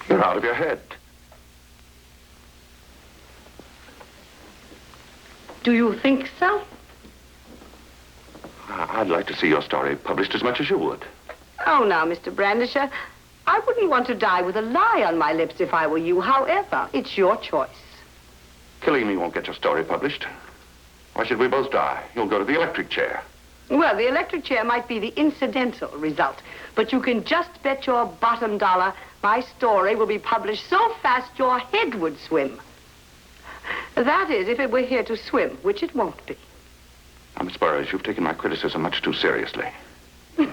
You're out of your head. Do you think so? I'd like to see your story published as much as you would. Oh, now, Mr. Brandisher, I wouldn't want to die with a lie on my lips if I were you. However, it's your choice. Killing me won't get your story published. Why should we both die? You'll go to the electric chair. Well, the electric chair might be the incidental result, but you can just bet your bottom dollar my story will be published so fast your head would swim. That is, if it were here to swim, which it won't be. Now, Miss Burroughs, you've taken my criticism much too seriously. As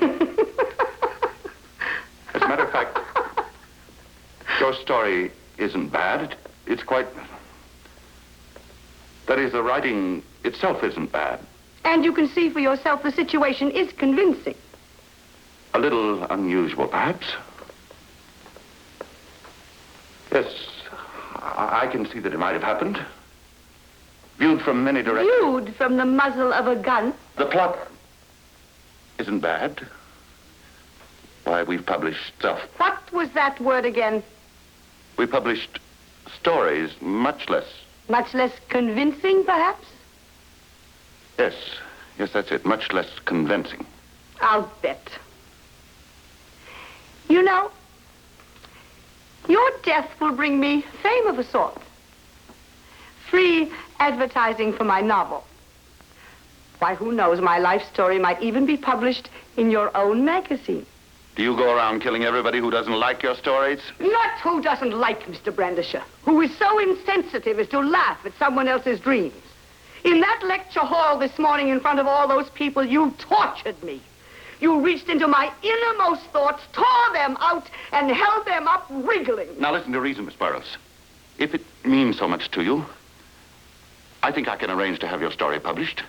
a matter of fact, your story isn't bad. It's quite... That is, the writing itself isn't bad. And you can see for yourself the situation is convincing. A little unusual, perhaps. Yes, I can see that it might have happened. Viewed from many directions. Viewed from the muzzle of a gun? The plot isn't bad. Why, we've published stuff. What was that word again? We published stories, much less. Much less convincing, perhaps? Yes, that's it. Much less convincing. I'll bet. You know, your death will bring me fame of a sort. Free advertising for my novel. Why, who knows, my life story might even be published in your own magazine. Do you go around killing everybody who doesn't like your stories? Not who doesn't like Mr. Brandisher, who is so insensitive as to laugh at someone else's dreams. In that lecture hall this morning in front of all those people, you tortured me. You reached into my innermost thoughts, tore them out, and held them up wriggling. Now listen to reason, Miss Burroughs. If it means so much to you, I think I can arrange to have your story published.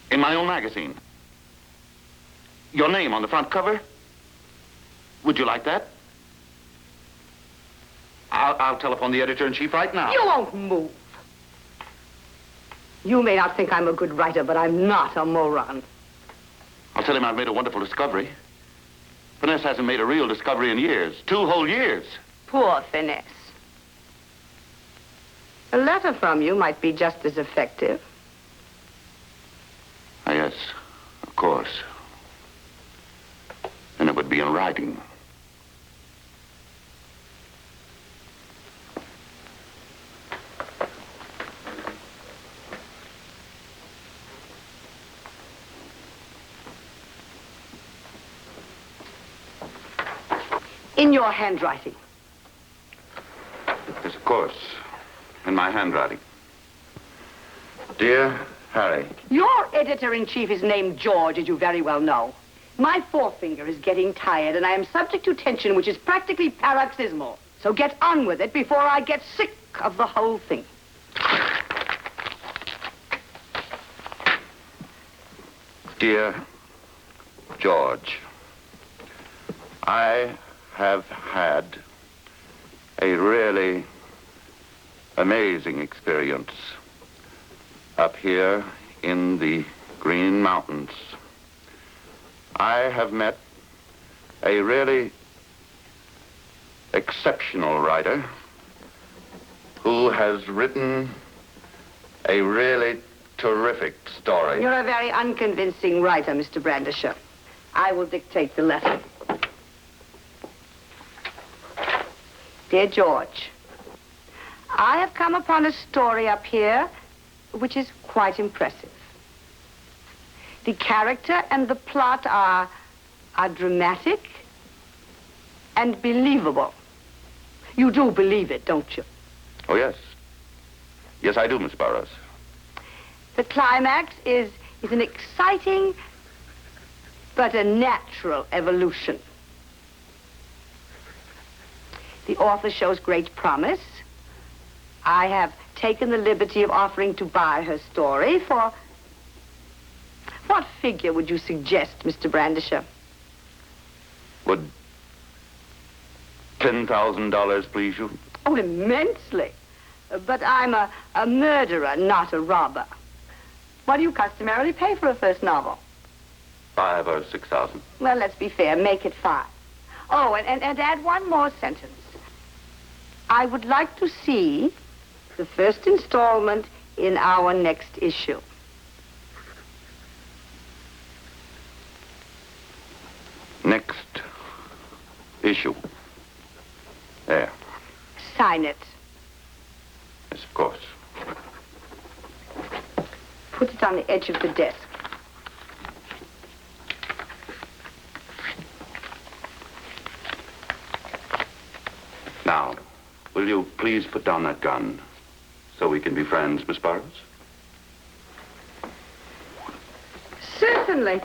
In my own magazine. Your name on the front cover. Would you like that? I'll telephone the editor-in-chief right now. You won't move. You may not think I'm a good writer, but I'm not a moron. I'll tell him I've made a wonderful discovery. Finesse hasn't made a real discovery in years. 2 whole years. Poor Finesse. A letter from you might be just as effective. Ah, yes, of course. And it would be in writing. In your handwriting. Yes, of course. In my handwriting. Dear Harry. Your editor-in-chief is named George, as you very well know. My forefinger is getting tired, and I am subject to tension, which is practically paroxysmal. So get on with it before I get sick of the whole thing. Dear George, I have had a really amazing experience up here in the Green Mountains. I have met a really exceptional writer who has written a really terrific story. You're a very unconvincing writer, Mr. Brandisher. I will dictate the letter. Dear George, I have come upon a story up here which is quite impressive. The character and the plot are dramatic and believable. You do believe it, don't you? Oh, yes. Yes, I do, Miss Burroughs. The climax is an exciting but a natural evolution. The author shows great promise. I have taken the liberty of offering to buy her story for... What figure would you suggest, Mr. Brandisher? Would $10,000 please you? Oh, immensely. But I'm a murderer, not a robber. What do you customarily pay for a first novel? 5,000 or 6,000. Well, let's be fair. Make it 5. Oh, and add one more sentence. I would like to see the first installment in our next issue. Next issue. There. Sign it. Yes, of course. Put it on the edge of the desk. Now, will you please put down that gun so we can be friends, Miss Burroughs? Certainly.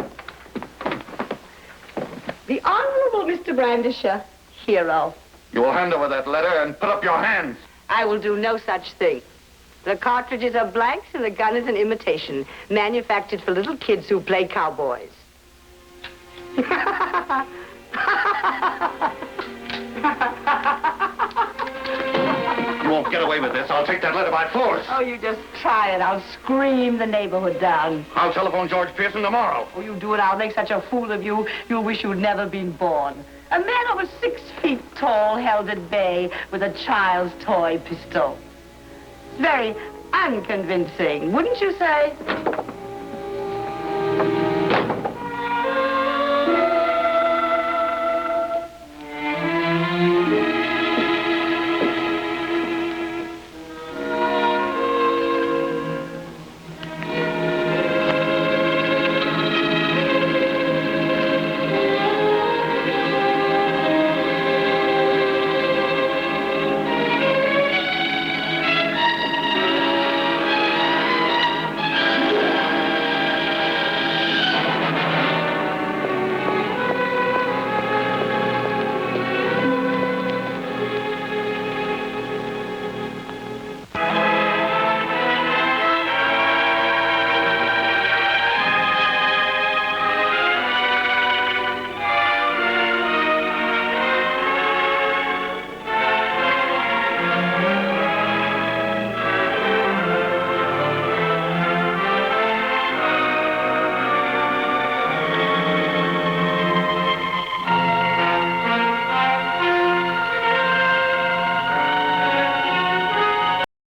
The Honorable Mr. Brandisher, hero. You will hand over that letter and put up your hands. I will do no such thing. The cartridges are blanks and the gun is an imitation, manufactured for little kids who play cowboys. You won't get away with this. I'll take that letter by force. Oh, you just try it. I'll scream the neighborhood down. I'll telephone George Pearson tomorrow. Oh, you do it, I'll make such a fool of you, you'll wish you'd never been born. A man over 6 feet tall held at bay with a child's toy pistol. Very unconvincing, wouldn't you say?